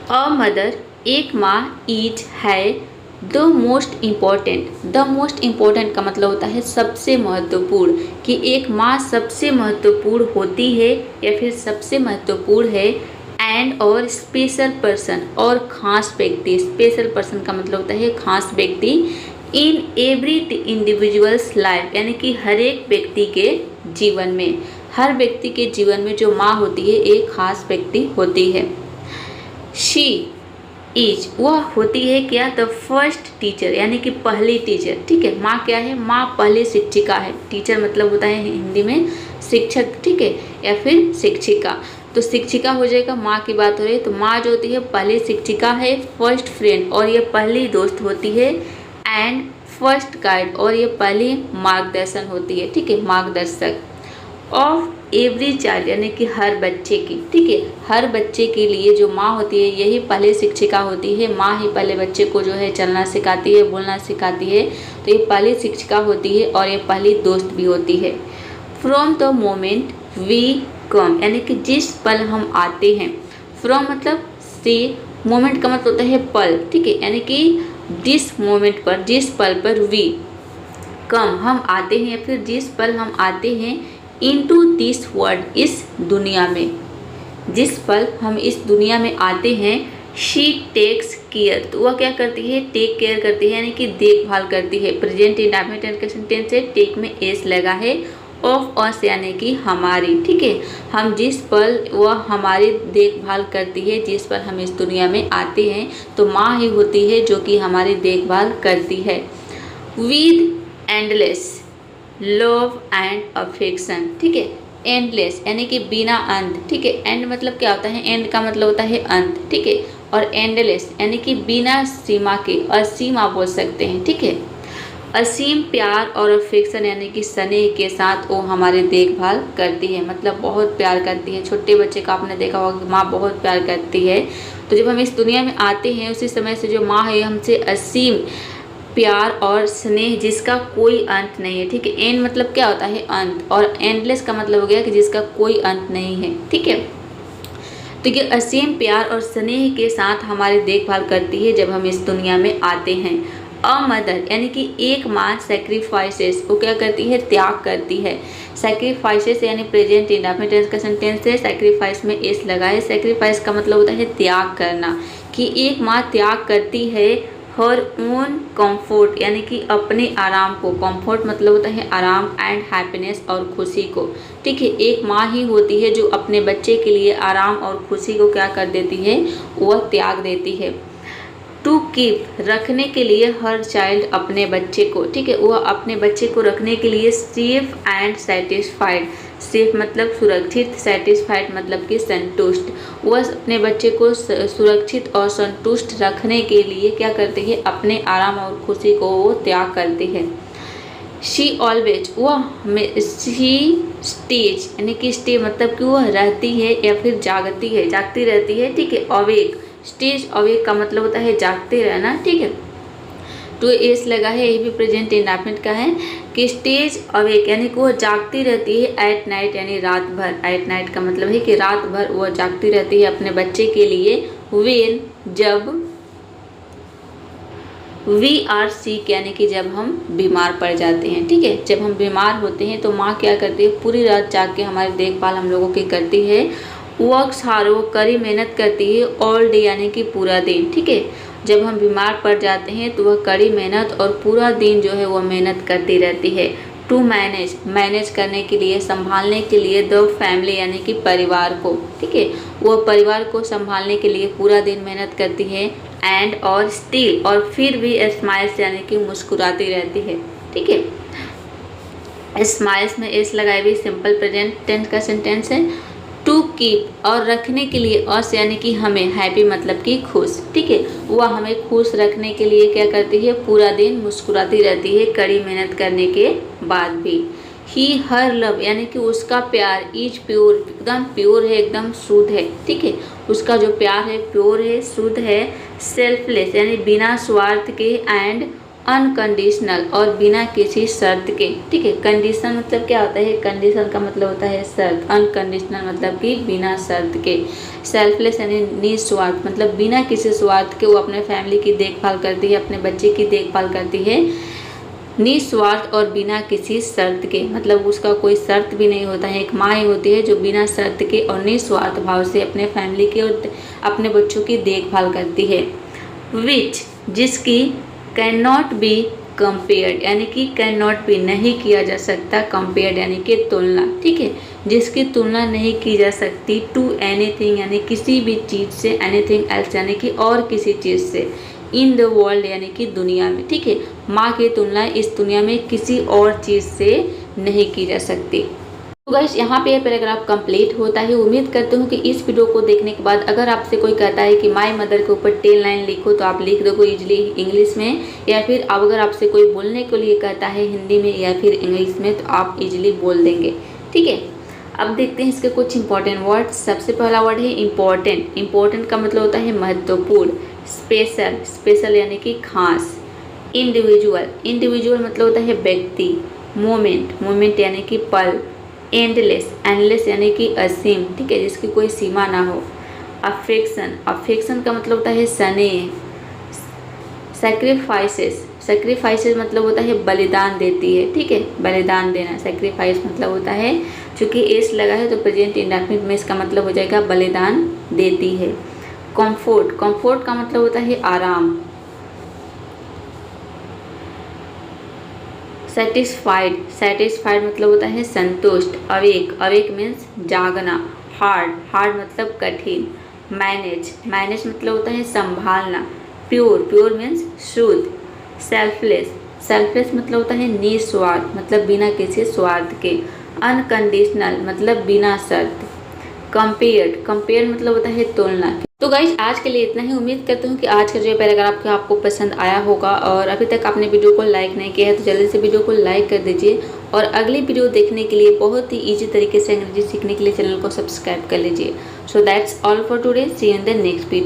A mother एक माँ is है द मोस्ट इम्पोर्टेंट का मतलब होता है सबसे महत्वपूर्ण, कि एक माँ सबसे महत्वपूर्ण होती है या फिर सबसे महत्वपूर्ण है। एंड और स्पेशल पर्सन और खास व्यक्ति, स्पेशल पर्सन का मतलब होता है खास व्यक्ति। इन एवरी इंडिविजुअल्स लाइफ यानी कि हर एक व्यक्ति के जीवन में, हर व्यक्ति के जीवन में जो माँ होती है एक खास व्यक्ति होती है। शी इज वह होती है क्या, द फर्स्ट टीचर यानी कि पहली टीचर। ठीक है, माँ क्या है, माँ पहली शिक्षिका है। टीचर मतलब होता है हिंदी में शिक्षक, ठीक है, या फिर शिक्षिका। तो शिक्षिका हो जाएगा, माँ की बात हो रही है तो माँ जो होती है पहली शिक्षिका है, फर्स्ट फ्रेंड और ये पहली दोस्त होती है, एंड फर्स्ट गाइड और ये पहली मार्गदर्शन होती है। ठीक है, मार्गदर्शक। ऑफ एवरी चाइल्ड यानी कि हर बच्चे की, ठीक है, हर बच्चे के लिए जो माँ होती है यही पहले शिक्षिका होती है। माँ ही पहले बच्चे को जो है चलना सिखाती है, बोलना सिखाती है, तो ये पहली शिक्षिका होती है और ये पहली दोस्त भी होती है। From the moment we come यानी कि जिस पल हम आते हैं, फ्रॉम मतलब से, मोमेंट का मतलब होता है पल, ठीक है, यानी कि जिस मोमेंट पर, जिस पल पर, वी कम हम आते हैं, या फिर जिस पल हम आते हैं, इनटू दिस वर्ल्ड इस दुनिया में, जिस पल हम इस दुनिया में आते हैं। शी टेक्स केयर तो वह क्या करती है, टेक केयर करती है यानी कि देखभाल करती है। प्रेजेंट इंडेफिनिट का सेंटेंस है, टेक में एस लगा है। ऑफ अस यानी कि हमारी, ठीक है, हम जिस पल वह हमारी देखभाल करती है, जिस पल हम इस दुनिया में आते हैं, तो माँ ही होती है जो कि हमारी देखभाल करती है। With endless love and affection, ठीक है, एंडलेस यानी कि बिना अंत, ठीक है, एंड मतलब क्या होता है, एंड का मतलब होता है अंत, ठीक है, और एंडलेस यानी कि बिना सीमा के, असीम आप बोल सकते हैं, ठीक है। असीम प्यार और अफेक्शन यानी कि स्नेह के साथ वो हमारी देखभाल करती है, मतलब बहुत प्यार करती है। छोटे बच्चे का आपने देखा होगा कि माँ बहुत प्यार करती है, तो जब हम इस दुनिया में आते हैं उसी समय से जो माँ है हमसे असीम प्यार और स्नेह जिसका कोई अंत नहीं है, ठीक है। एंड मतलब क्या होता है अंत, और एंडलेस का मतलब हो गया कि जिसका कोई अंत नहीं है, ठीक है। तो ये असीम प्यार और स्नेह के साथ हमारी देखभाल करती है जब हम इस दुनिया में आते हैं। अ मदर यानी कि एक माँ सेक्रीफाइसेस वो क्या करती है, त्याग करती है। सेक्रीफाइसेस यानी प्रेजेंट इंडेफिनिट का सेंटेंस है, सेक्रीफाइस में एस लगा है। सेक्रीफाइस का मतलब होता है त्याग करना, कि एक माँ त्याग करती है हर ओन कंफर्ट यानी कि अपने आराम को, कंफर्ट मतलब होता है आराम, एंड हैप्पीनेस और खुशी को, ठीक है। एक माँ ही होती है जो अपने बच्चे के लिए आराम और खुशी को क्या कर देती है, वह त्याग देती है। टू कीप रखने के लिए हर चाइल्ड अपने बच्चे को, ठीक है, वह अपने बच्चे को रखने के लिए सेफ एंड सेटिस्फाइड, सेफ मतलब सुरक्षित, सेटिस्फाइड मतलब कि संतुष्ट, वह अपने बच्चे को सुरक्षित और संतुष्ट रखने के लिए क्या करती है, अपने आराम और खुशी को वो त्याग करती है। शी ऑलवेज वह शी स्टेज यानी कि स्टे मतलब कि वह रहती है या फिर जागती है, जागती रहती है, ठीक है। अवेक, स्टेज अवेक का मतलब होता है जागते रहना, ठीक है। तो एस लगा है, ये भी प्रेजेंट इंडेफिनिट का है कि स्टेज अवेक यानी कि वह जागती रहती है एट नाइट यानी रात भर। एट नाइट का मतलब है कि रात भर वह जागती रहती है अपने बच्चे के लिए। वेन जब, वी आर सिक यानी कि जब हम बीमार पड़ जाते हैं, ठीक है, जब हम बीमार होते हैं तो माँ क्या करती है, पूरी रात जाग के हमारी देखभाल हम लोगों की करती है। वर्क्स हार्ड वो कड़ी मेहनत करती है, ऑल डे यानी कि पूरा दिन, ठीक है। जब हम बीमार पड़ जाते हैं तो वह कड़ी मेहनत और पूरा दिन जो है वह मेहनत करती रहती है। टू मैनेज, मैनेज करने के लिए, संभालने के लिए, द फैमिली यानी कि परिवार को, ठीक है, वह परिवार को संभालने के लिए पूरा दिन मेहनत करती है। एंड और स्टिल और फिर भी स्माइल्स यानी कि मुस्कुराती रहती है, ठीक है। स्माइल्स में एस लगाए भी सिंपल प्रेजेंट टेंस का सेंटेंस है। टू कीप और रखने के लिए, अस यानी कि हमें, हैप्पी मतलब कि खुश, ठीक है, वह हमें खुश रखने के लिए क्या करती है, पूरा दिन मुस्कुराती रहती है कड़ी मेहनत करने के बाद भी। ही हर लव यानी कि उसका प्यार, इज प्योर एकदम प्योर है, एकदम शुद्ध है, ठीक है, उसका जो प्यार है प्योर है, शुद्ध है। सेल्फलेस यानी बिना स्वार्थ के, एंड अनकंडीशनल और बिना किसी शर्त के। ठीक है, कंडीशन मतलब क्या होता है, कंडीशन का मतलब होता है शर्त, अनकंडीशनल मतलब कि बिना शर्त के। सेल्फलेस यानी निस्वार्थ मतलब बिना किसी स्वार्थ के वो अपने फैमिली की देखभाल करती है, अपने बच्चे की देखभाल करती है निस्वार्थ और बिना किसी शर्त के, मतलब उसका कोई शर्त भी नहीं होता है। एक माँ ही होती है जो बिना शर्त के और निस्वार्थ भाव से अपने फैमिली की और अपने बच्चों की देखभाल करती है। विच जिसकी कैन नॉट बी कंपेयर्ड यानी कि कैन नॉट बी नहीं किया जा सकता, कंपेयर्ड यानी कि तुलना। ठीक है, जिसकी तुलना नहीं की जा सकती टू एनीथिंग यानी किसी भी चीज़ से, एनीथिंग एल्स यानी कि और किसी चीज़ से, इन द वर्ल्ड यानी कि दुनिया में। ठीक है, माँ की तुलना इस दुनिया में किसी और चीज़ से नहीं की जा सकती। तो गाइस यहाँ पे पैराग्राफ कंप्लीट होता है। उम्मीद करती हूँ कि इस वीडियो को देखने के बाद अगर आपसे कोई कहता है कि माय मदर के ऊपर 10 लाइन लिखो तो आप लिख दोगे इजीली इंग्लिश में, या फिर अगर आपसे कोई बोलने के लिए कहता है हिंदी में या फिर इंग्लिश में तो आप इजीली बोल देंगे। ठीक है, अब देखते हैं इसके कुछ इंपॉर्टेंट वर्ड। सबसे पहला वर्ड है इम्पोर्टेंट। इम्पोर्टेंट का मतलब होता है महत्वपूर्ण। स्पेशल, स्पेशल यानी कि खास। इंडिविजुअल, इंडिविजुअल मतलब होता है व्यक्ति। मोमेंट, मोमेंट यानी कि पल। एंडलेस, एंडलेस यानी कि असीम। ठीक है, जिसकी कोई सीमा ना हो। अफेक्शन, अफेक्शन का मतलब होता है स्नेह। सेक्रीफाइसेस, सेक्रीफाइसेस मतलब होता है बलिदान देती है। ठीक है, बलिदान देना, सेक्रीफाइस मतलब होता है, चूँकि एस लगा है तो प्रेजेंट इंडेफिनिट में इसका मतलब हो जाएगा बलिदान देती है। कंफर्ट, कंफर्ट का मतलब होता है आराम। सेटिस्फाइड, सेटिस्फाइड मतलब होता है संतुष्ट। अवेक, अवेक मीन्स जागना। हार्ड, हार्ड मतलब कठिन। मैनेज, मैनेज मतलब होता है संभालना। प्योर, प्योर मीन्स शुद्ध। सेल्फलेस, सेल्फलेस मतलब होता है निस्वार्थ मतलब बिना किसी स्वार्थ के। अनकंडीशनल मतलब बिना शर्त। कंपेयर्ड, कंपेयर मतलब होता है तुलना। तो गाइज आज के लिए इतना ही। उम्मीद करती हूँ कि आज का जो पैराग्राफ आपको पसंद आया होगा, और अभी तक आपने वीडियो को लाइक नहीं किया है तो जल्दी से वीडियो को लाइक कर दीजिए, और अगली वीडियो देखने के लिए बहुत ही इजी तरीके से अंग्रेजी सीखने के लिए चैनल को सब्सक्राइब कर लीजिए। So that's all for today, see you in the next video.